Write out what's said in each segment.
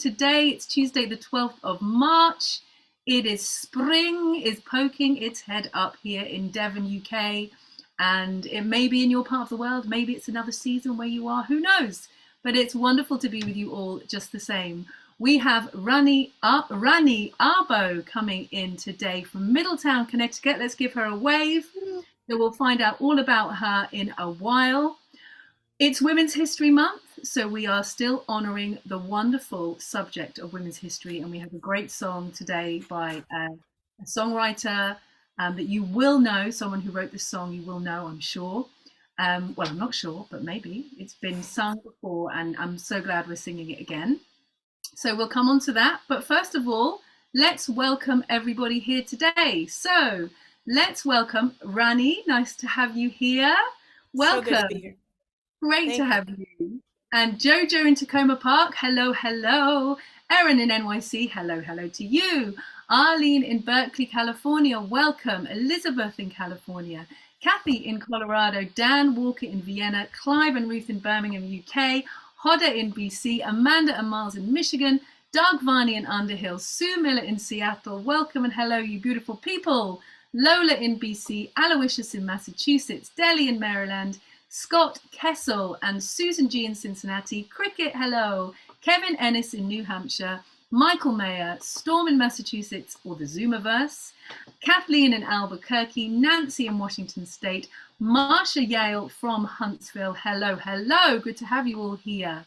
today. It's Tuesday, the 12th of March. It is spring is poking its head up here in Devon, UK. And it may be in your part of the world. Maybe it's another season where you are. Who knows? But it's wonderful to be with you all just the same. We have Rani Arbo coming in today from Middletown, Connecticut. Let's give her a wave. So we'll find out all about her in a while. It's Women's History Month, so we are still honouring the wonderful subject of women's history, and we have a great song today by a songwriter that you will know, someone who wrote this song you will know, I'm sure. Well, I'm not sure, but maybe. It's been sung before, and I'm so glad we're singing it again. So we'll come on to that. But first of all, let's welcome everybody here today. So let's welcome Rani. Nice to have you here. Welcome. So good to be here. Great to have you. And Jojo in Tacoma Park. Hello, hello. Erin in NYC. Hello, hello to you. Arlene in Berkeley, California. Welcome. Elizabeth in California. Kathy in Colorado. Dan Walker in Vienna. Clive and Ruth in Birmingham, UK. Hodder in BC, Amanda and Miles in Michigan, Doug Varney in Underhill, Sue Miller in Seattle. Welcome and hello, you beautiful people. Lola in BC, Aloysius in Massachusetts, Delhi in Maryland, Scott Kessel and Susan G in Cincinnati, Cricket, hello, Kevin Ennis in New Hampshire, Michael Mayer, Storm in Massachusetts or the Zoomiverse, Kathleen in Albuquerque, Nancy in Washington State, Marsha Yale from Huntsville. Hello, hello. Good to have you all here.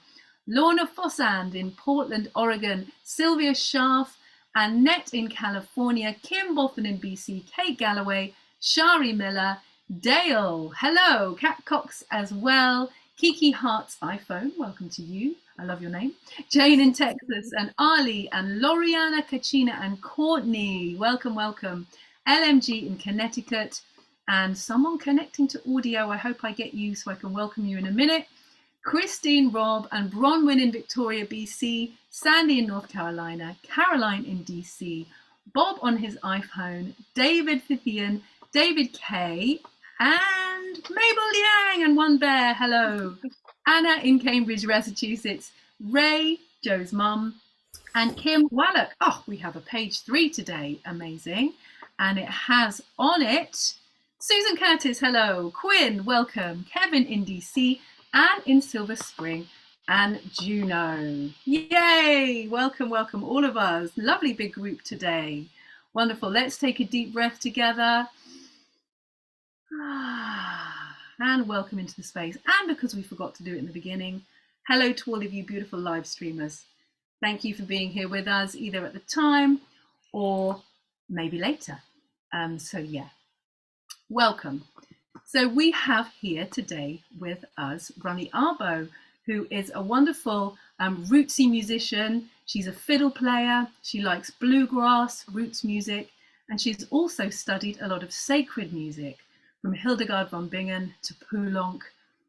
Lorna Fossand in Portland, Oregon. Sylvia Scharf, Annette in California. Kim Boffin in BC. Kate Galloway. Shari Miller. Dale. Hello. Kat Cox as well. Kiki Hart's iPhone. Welcome to you. I love your name. Jane in Texas. And Ali and Loriana, Kachina and Courtney. Welcome, welcome. LMG in Connecticut. And someone connecting to audio. I hope I get you so I can welcome you in a minute. Christine, Rob, and Bronwyn in Victoria, BC. Sandy in North Carolina. Caroline in DC. Bob on his iPhone. David Vivian. David K. And Mabel Liang and One Bear. Hello. Anna in Cambridge, Massachusetts. Ray, Joe's mum. And Kim Wallach. Oh, we have a page 3 today. Amazing. And it has on it Susan Curtis, hello. Quinn, welcome. Kevin in DC, Anne in Silver Spring, and Juno. Yay! Welcome, welcome, all of us. Lovely big group today. Wonderful. Let's take a deep breath together. And welcome into the space. And because we forgot to do it in the beginning, hello to all of you beautiful live streamers. Thank you for being here with us, either at the time or maybe later. So yeah. Welcome. So we have here today with us Rani Arbo, who is a wonderful rootsy musician. She's a fiddle player. She likes bluegrass, roots music, and she's also studied a lot of sacred music, from Hildegard von Bingen to Poulenc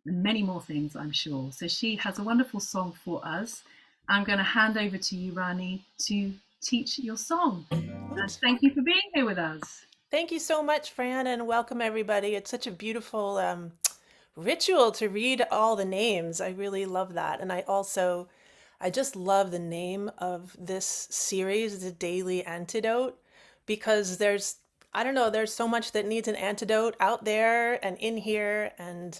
and many more things, I'm sure. So she has a wonderful song for us. I'm going to hand over to you, Rani, to teach your song. Thank you for being here with us. Thank you so much, Fran, and welcome everybody. It's such a beautiful ritual to read all the names. I really love that. And I just love the name of this series, The Daily Antidote, because there's so much that needs an antidote out there and in here. And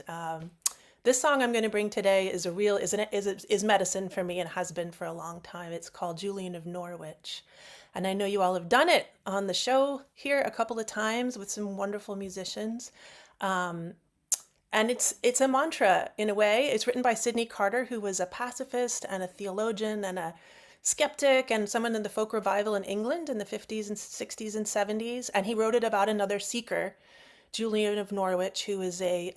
this song I'm going to bring today is medicine for me and has been for a long time. It's called Julian of Norwich. And I know you all have done it on the show here a couple of times with some wonderful musicians. And it's a mantra in a way. It's written by Sidney Carter, who was a pacifist and a theologian and a skeptic and someone in the folk revival in England in the 50s and 60s and 70s. And he wrote it about another seeker, Julian of Norwich, who is a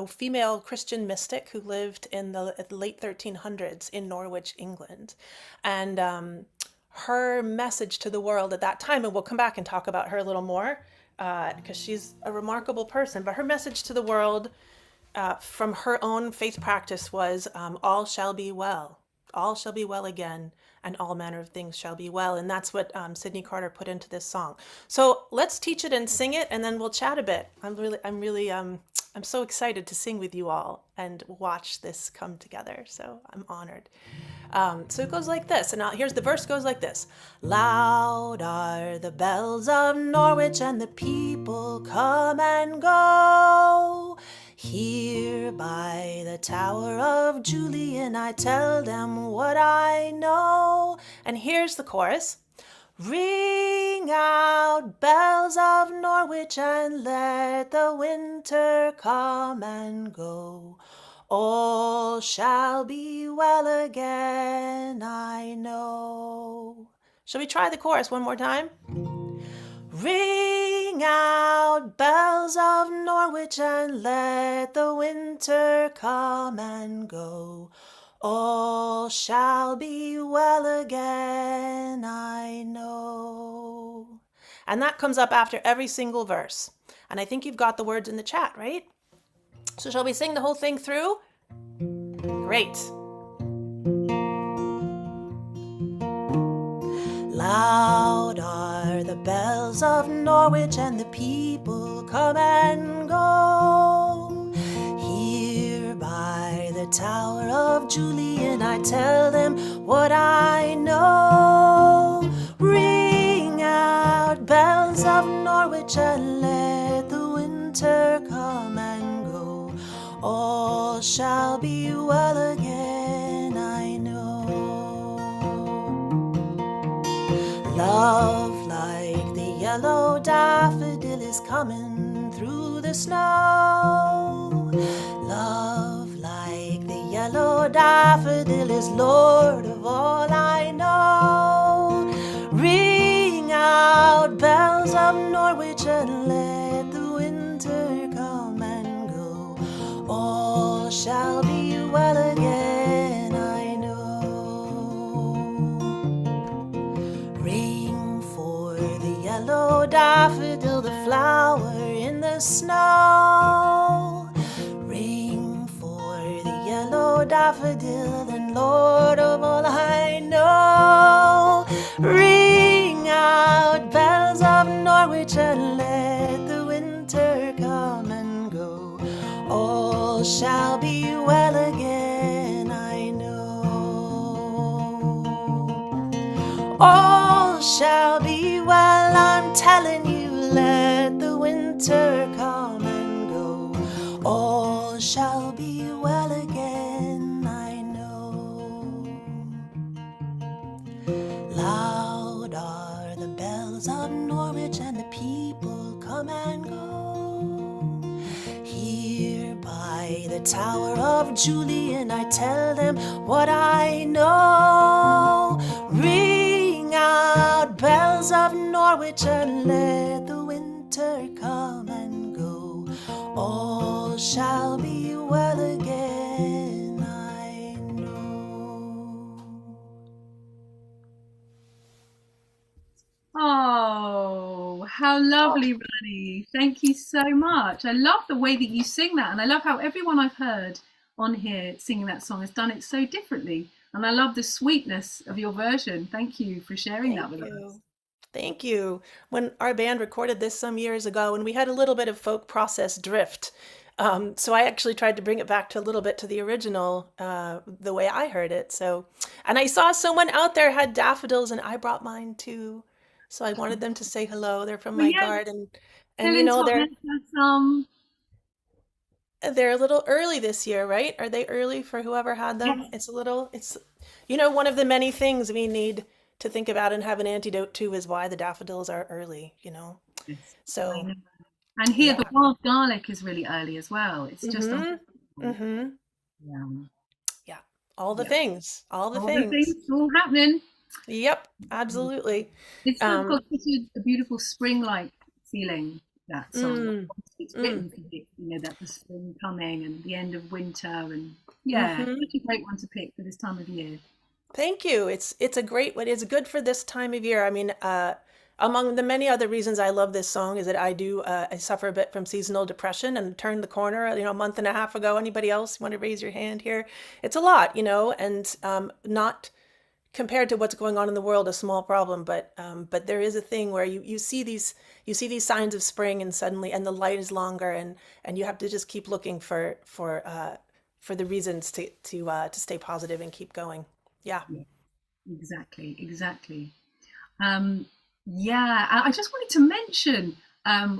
female Christian mystic who lived in the late 1300s in Norwich, England. And her message to the world at that time, and we'll come back and talk about her a little more because she's a remarkable person, but her message to the world from her own faith practice was all shall be well. all shall be well again, and all manner of things shall be well. And that's what Sydney Carter put into this song. So let's teach it and sing it, and then we'll chat a bit. I'm so excited to sing with you all and watch this come together. So I'm honored. So it goes like this, and here's the verse goes like this. Loud are the bells of Norwich, and the people come and go. Here by the tower of Julian, I tell them what I know. And here's the chorus. Ring out, bells of Norwich, and let the winter come and go. All shall be well again, I know. Shall we try the chorus one more time? Ring out, bells of Norwich, and let the winter come and go. All shall be well again, I know. And that comes up after every single verse. And I think you've got the words in the chat, right? So shall we sing the whole thing through? Great. Loud are the bells of Norwich, and the people come and go. Here by the tower of Julian, I tell them what I know. Ring out, bells of Norwich, and let the winter come and go. All shall be well again, I know. Love like the yellow daffodil is coming through the snow. Love like the yellow daffodil is Lord of all I know. Ring out, bells of Norwich, and let the winter come and go. All shall be well again, I know. Ring for the yellow daffodil, the flower in the snow. Ring for the yellow daffodil, and Lord of all I know. Ring out, bells of Norwich, and let the winter come and go. All shall be well again, I know. All shall be well, I'm telling you, let the winter come and go. All shall be well again, I know. Loud are the bells of Norwich, and the people come and go. Here by the tower of Julian, I tell them what I know. Ring out, bells of Norwich, and let the winter come and go. All shall be well again, I know. Oh, how lovely, Rani. Thank you so much. I love the way that you sing that. And I love how everyone I've heard on here singing that song has done it so differently. And I love the sweetness of your version. Thank you for sharing that Thank with us. you. Thank you. When our band recorded this some years ago, and we had a little bit of folk process drift, so I actually tried to bring it back to a little bit to the original, the way I heard it. So, and I saw someone out there had daffodils, and I brought mine too. So I wanted them to say hello. They're from Well, my yeah, garden, and Helen Totnes has some. they're a little early this year, right? Are they early for whoever had them? Yes. It's one of the many things we need to think about and have an antidote to is why the daffodils are early. Yes, I So, know. And here, the yeah. wild garlic is really early as well. It's just Mm-hmm. unbelievable. Mm-hmm. Yeah. Yeah. All the Yeah. things. All the All the things. things all happening. Yep, absolutely. It's still Um, got such a beautiful spring-like feeling, that song. mm, It's mm, written for that the spring coming and the end of winter, and yeah, mm-hmm. such a great one to pick for this time of year. Thank you. It's a great one. It's good for this time of year. I mean, among the many other reasons I love this song is that I suffer a bit from seasonal depression and turned the corner, a month and a half ago. Anybody else want to raise your hand here? It's a lot, and not compared to what's going on in the world, a small problem, but there is a thing where you see these signs of spring, and suddenly, and the light is longer, and you have to just keep looking for the reasons to stay positive and keep going. Yeah. Yeah, exactly, exactly. Um, yeah, I just wanted to mention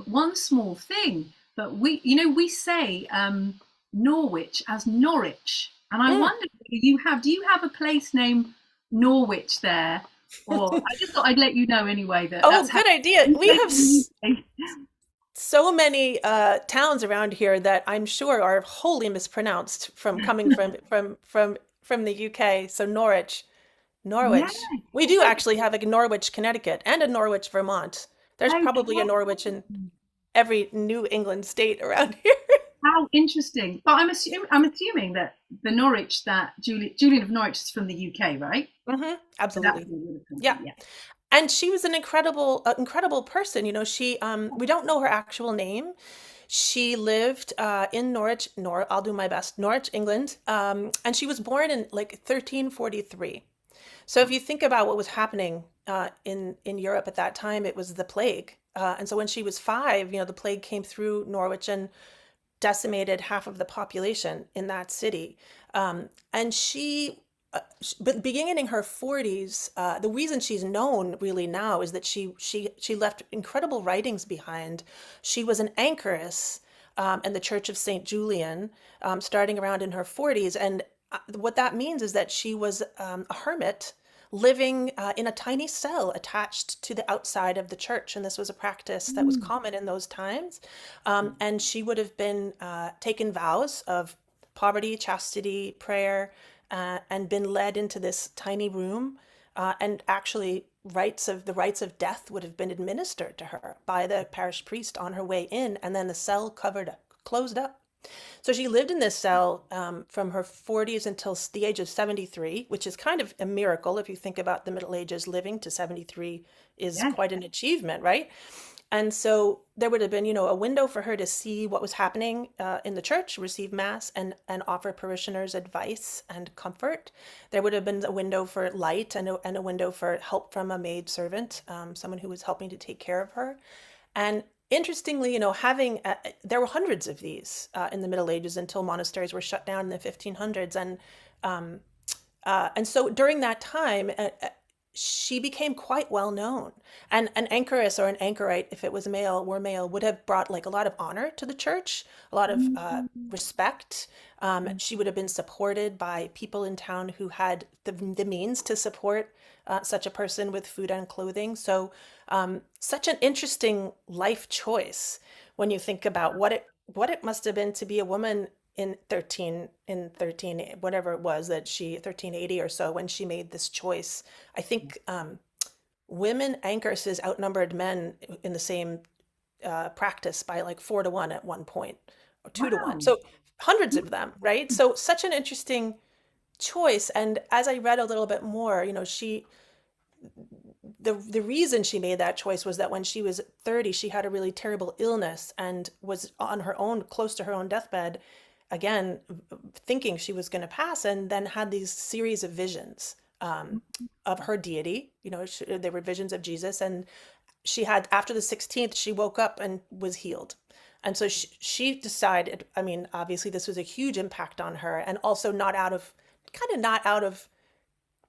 one small thing, but we say Norwich as Norwich, and I Mm. wondered whether do you have a place named Norwich there, or I just thought I'd let you know anyway that Oh, that's how good idea. we We say have it in the UK. so many towns around here that I'm sure are wholly mispronounced from coming from the UK. So Norwich, Yeah, Norwich. We do actually have a Norwich, Connecticut, and a Norwich, Vermont. There's probably a okay. Norwich in every New England state around here. How interesting. But I'm assuming that the Norwich that Julian of Norwich is from the UK, right? So that's Absolutely. where it would have come Yeah. from. Yeah. And she was an incredible person. We don't know her actual name. She lived in Norwich, I'll do my best, Norwich, England. And she was born in like 1343. So if you think about what was happening in Europe at that time, it was the plague. And so when she was 5, the plague came through Norwich and decimated half of the population in that city. And but beginning in her 40s, the reason she's known really now is that she left incredible writings behind. She was an anchoress in the Church of Saint Julian, starting around in her 40s, and what that means is that she was a hermit living in a tiny cell attached to the outside of the church. And this was a practice that was Mm. common in those times. And she would have been taken vows of poverty, chastity, prayer, and been led into this tiny room. And actually, the rites of death would have been administered to her by the parish priest on her way in, and then the cell closed up. So she lived in this cell from her 40s until the age of 73, which is kind of a miracle if you think about the Middle Ages. Living to 73 is Yes. quite an achievement, right? And so there would have been, a window for her to see what was happening in the church, receive mass, and offer parishioners advice and comfort. There would have been a window for light, and a window for help from a maid servant, someone who was helping to take care of her. And interestingly, there were hundreds of these in the Middle Ages until monasteries were shut down in the 1500s, um, and so during that time, she became quite well known. And an anchoress or an anchorite, if it was male, would have brought like a lot of honor to the church, a lot of Mm. respect. She would have been supported by people in town who had the means to support such a person with food and clothing. So, such an interesting life choice when you think about what it must have been to be a woman in 13 whatever it was that she 1380 or so when she made this choice. I think women anchoresses outnumbered men in the same practice by like 4 to 1 at one point, or 2 to 1. Wow. So hundreds of them, right? So such an interesting choice. And as I read a little bit more, the reason she made that choice was that when she was 30, she had a really terrible illness and was on her own, close to her own deathbed, again, thinking she was going to pass, and then had these series of visions of her deity. There were visions of Jesus, and she had, after the 16th, she woke up and was healed. And so she decided, I mean, obviously this was a huge impact on her, and also not out of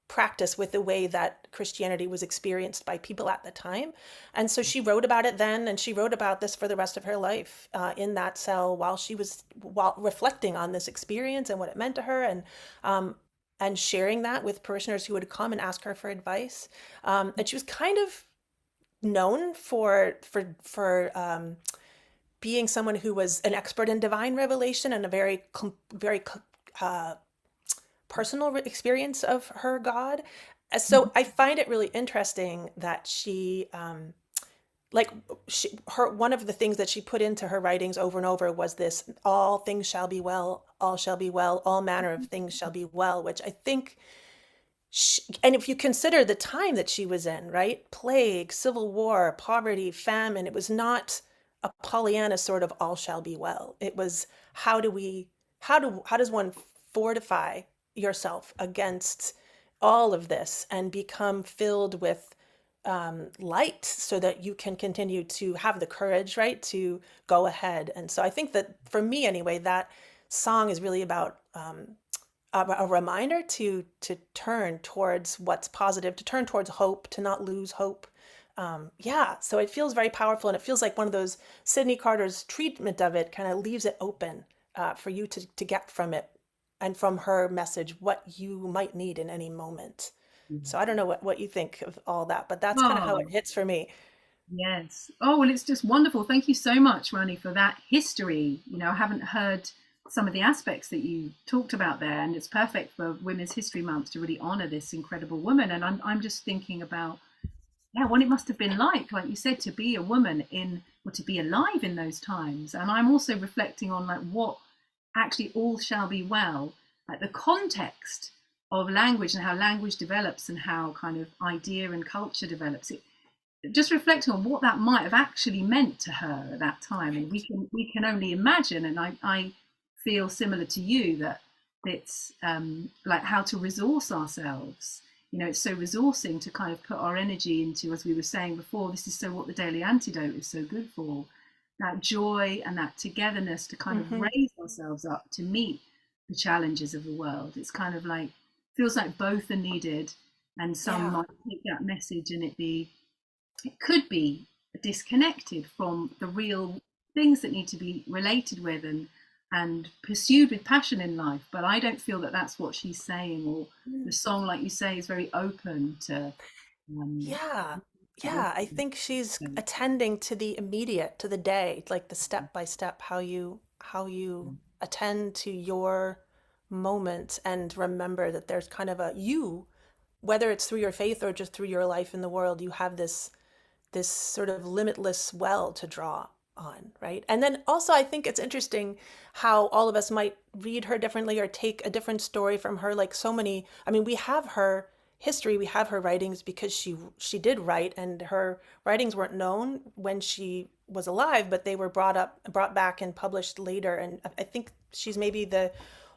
practice with the way that Christianity was experienced by people at the time. And so she wrote about it then, and she wrote about this for the rest of her life in that cell while reflecting on this experience and what it meant to her, and sharing that with parishioners who would come and ask her for advice. And she was kind of known for being someone who was an expert in divine revelation and a very uh, personal experience of her God. So I find it really interesting that like one of the things that she put into her writings over and over was this: all things shall be well, all shall be well, all manner of things shall be well, which I think and if you consider the time that she was in, right? Plague, civil war, poverty, famine, it was not a Pollyanna sort of all shall be well. It was how do we how does one fortify yourself against all of this and become filled with light so that you can continue to have the courage, right, to go ahead. And so I think that for me anyway, that song is really about a reminder to turn towards what's positive, to turn towards hope, to not lose hope. Yeah, so it feels very powerful, and it feels like one of those Sydney Carter's treatment of it kind of leaves it open for you to get from it and from her message what you might need in any moment. So I don't know what you think of all that, but that's kind of how it Oh, hits for me. yes. Oh, well, it's just wonderful. Thank you so much, Rani, for that history. I haven't heard some of the aspects that you talked about there, and it's perfect for Women's History Month to really honor this incredible woman. And I'm just thinking about, yeah, what it must have been like you said, to be a woman in, or to be alive in those times. And I'm also reflecting on like what actually all shall be well, like the context of language and how language develops and how kind of idea and culture develops. Just reflecting on what that might have actually meant to her at that time, and we can only imagine. And I feel similar to you that it's like how to resource ourselves. It's so resourcing to kind of put our energy into, as we were saying before, this is so what the daily antidote is so good for, that joy and that togetherness to kind of Hmm. raise ourselves up to meet the challenges of the world. It's kind of like, feels like both are needed, and some Yeah. might take that message and it could be disconnected from the real things that need to be related with and pursued with passion in life. But I don't feel that that's what she's saying, or the song, like you say, is very open to um Yeah. to this. Yeah, I think she's So, attending to the immediate, to the day, like the step by step, how you attend to your moment and remember that there's kind of a you, whether it's through your faith or just through your life in the world, you have this sort of limitless well to draw on, right? And then also, I think it's interesting how all of us might read her differently or take a different story from her. Like so many, I mean, we have her history, we have her writings because she did write, and her writings weren't known when she was alive, but they were brought back and published later. And I think she's maybe the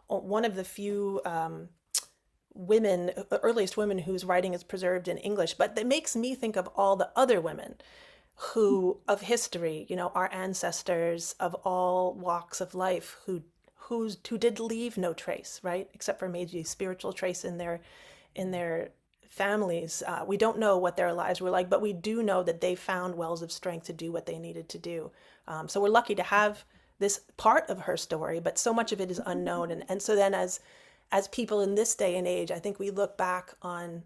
one of the few women, earliest women whose writing is preserved in English. But that makes me think of all the other women who of history, our ancestors of all walks of life who did leave no trace, right? Except for maybe spiritual trace in their families. We don't know what their lives were like, but we do know that they found wells of strength to do what they needed to do. So we're lucky to have this part of her story, but so much of it is unknown. And so then as people in this day and age, I think we look back on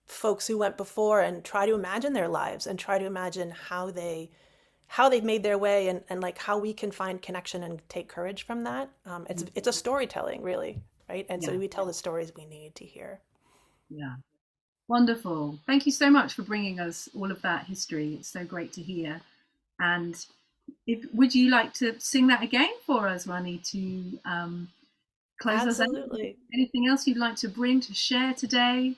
folks who went before and try to imagine their lives and try to imagine how they've made their way, and like how we can find connection and take courage from that. It's a storytelling, really, right? And so yeah, we tell the stories we need to hear. yeah. Wonderful. Thank you so much for bringing us all of that history. It's so great to hear. And if would you like to sing that again for us, Rani, to close us out? Absolutely. Anything else you'd like to bring to share today?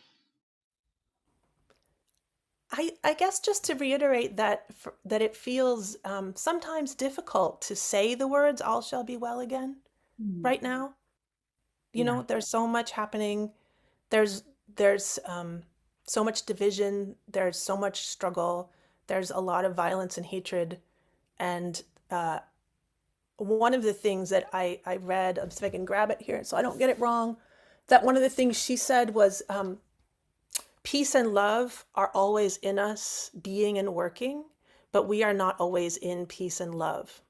I guess just to reiterate that it feels sometimes difficult to say the words "all shall be well again" Hmm. right now. Yeah. There's so much happening. There's so much division. There's so much struggle. There's a lot of violence and hatred. And one of the things that I read, I'm see if I can grab it here so I don't get it wrong, that one of the things she said was peace and love are always in us, being and working, but we are not always in peace and love.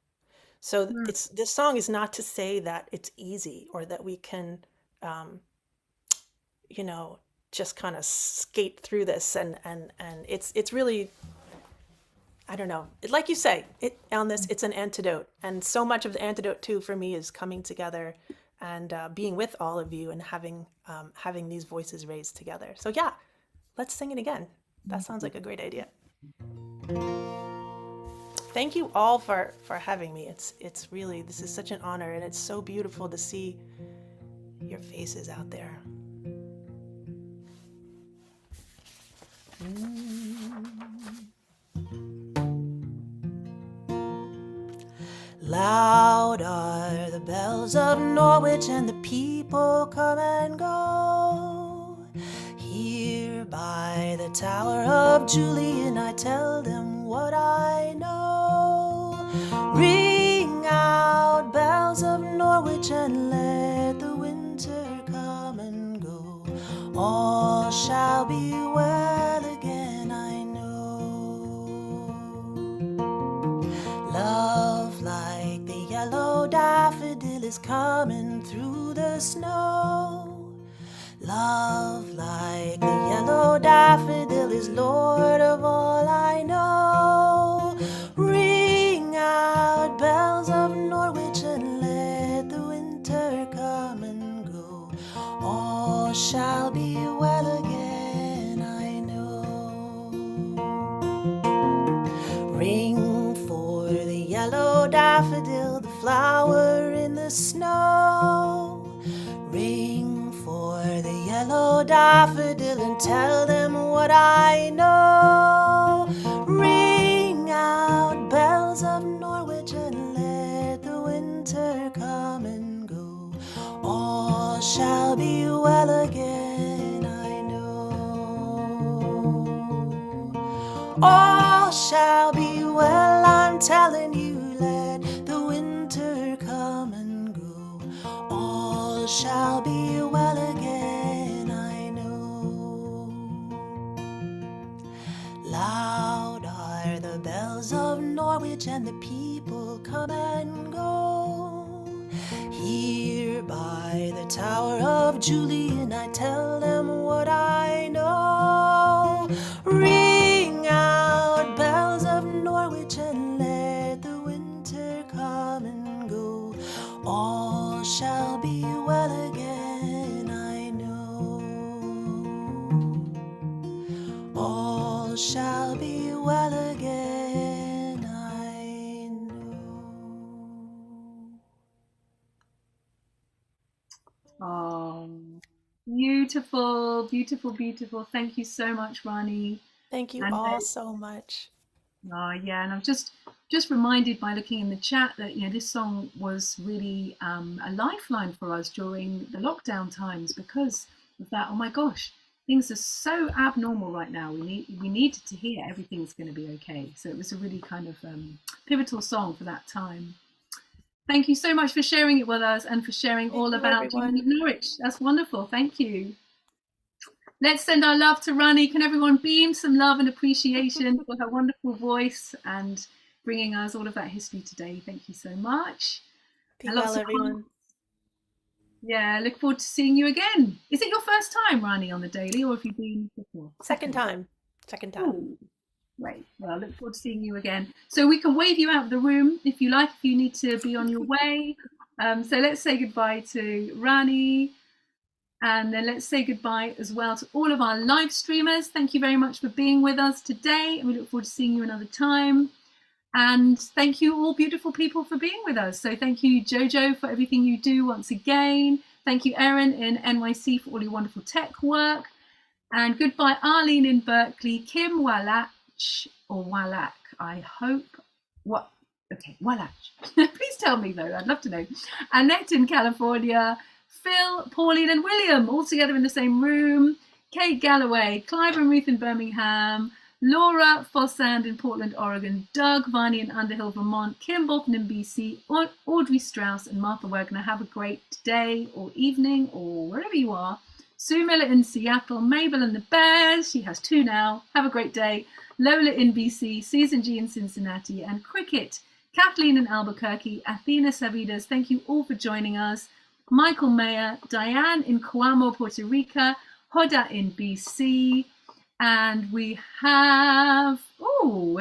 So Hmm. this song is not to say that it's easy or that we can um, you know, just kind of skate through this, and it's really, I don't know. Like you say, it's an antidote, and so much of the antidote too for me is coming together and being with all of you and having these voices raised together. So yeah, let's sing it again. That sounds like a great idea. Thank you all for having me. It's really, this is such an honor, and it's so beautiful to see your faces out there. Loud are the bells of Norwich, and the people come and go. Here by the tower of Julian, I tell them what I know. Ring out bells of Norwich, and let the winter come and go. All shall be well again, I know. Love like the yellow daffodil is coming through the snow. Love like the yellow daffodil is Lord of all I know. Ring out bells of Norwich, and let the winter come and go. All shall be well again, I know. Ring for the yellow daffodil, the flower in the snow. Ring for the yellow daffodil, and tell them what I know. Ring out bells of Norwich, and let the winter come and go. All shall be well again, I know. All shall be well, I'm telling you, let the winter come and go. All shall be well again, I know. Loud are the bells of Norwich, and the people come and go. Here by the tower of Julian, I tell them what I know. Ring out bells of Norwich, and let the winter come and go. All shall be well again, I know. All shall be well again, I know. Oh, beautiful, beautiful, beautiful. Thank you so much, Rani. Thank you And all so much. yeah, and I'm just reminded by looking in the chat that this song was really a lifeline for us during the lockdown times because of that. Oh my gosh, things are so abnormal right now. We needed to hear everything's going to be okay. So it was a really kind of pivotal song for that time. Thank you so much for sharing it with us and for sharing all about Julian of Norwich. That's wonderful. Thank you. Let's send our love to Rani. Can everyone beam some love and appreciation for her wonderful voice and bringing us all of that history today? Thank you so much. Be well, everyone. Yeah, look forward to seeing you again. Is it your first time, Rani, on the Daily, or have you been before? Second time. Ooh, great. Well, I look forward to seeing you again. So we can wave you out of the room if you like, if you need to be on your way. So let's say goodbye to Rani. And then let's say goodbye as well to all of our live streamers. Thank you very much for being with us today. And we look forward to seeing you another time. And thank you all beautiful people for being with us. So thank you, Jojo, for everything you do once again. Thank you, Erin in NYC, for all your wonderful tech work. And goodbye, Arlene in Berkeley, Kim Wallach, or Wallach, I hope. What? Okay, Wallach. Please tell me, though. I'd love to know. Annette in California. Phil, Pauline and William all together in the same room. Kate Galloway, Clive and Ruth in Birmingham, Laura Fossand in Portland, Oregon, Doug Varney in Underhill, Vermont, Kim Bolton in BC, Audrey Strauss and Martha Wagner. Have a great day or evening or wherever you are. Sue Miller in Seattle, Mabel and the Bears. She has 2 now. Have a great day. Lola in BC, Susan G in Cincinnati and Cricket, Kathleen in Albuquerque, Athena Savidas. Thank you all for joining us. Michael Mayer, Diane in Coamo, Puerto Rico, Hoda in BC, and we have,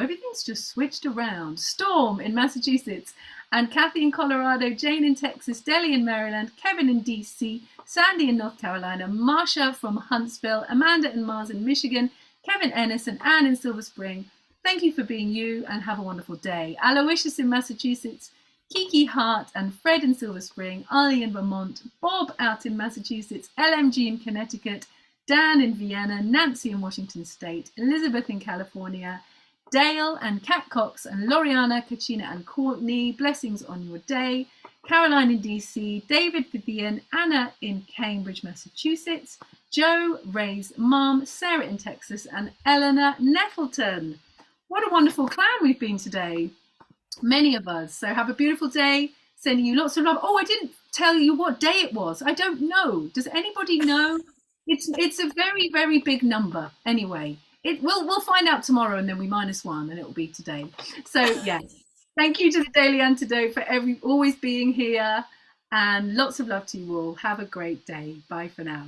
everything's just switched around. Storm in Massachusetts, and Kathy in Colorado, Jane in Texas, Deli in Maryland, Kevin in DC, Sandy in North Carolina, Marsha from Huntsville, Amanda and Mars in Michigan, Kevin Ennis and Anne in Silver Spring. Thank you for being you and have a wonderful day. Aloysius in Massachusetts, Kiki Hart and Fred in Silver Spring, Ali in Vermont, Bob out in Massachusetts, LMG in Connecticut, Dan in Vienna, Nancy in Washington State, Elizabeth in California, Dale and Kat Cox and Loriana, Katrina and Courtney, blessings on your day. Caroline in DC, David, Vivian, Anna in Cambridge, Massachusetts, Joe, Ray's mom, Sarah in Texas, and Eleanor Nettleton. What a wonderful clan we've been today. Many of us. So have a beautiful day. Sending you lots of love. Oh, I didn't tell you what day it was. I don't know. Does anybody know? It's a very, very big number. Anyway, we'll find out tomorrow, and then we -1, and it will be today. So yes, thank you to the Daily Antidote for always being here, and lots of love to you all. Have a great day. Bye for now.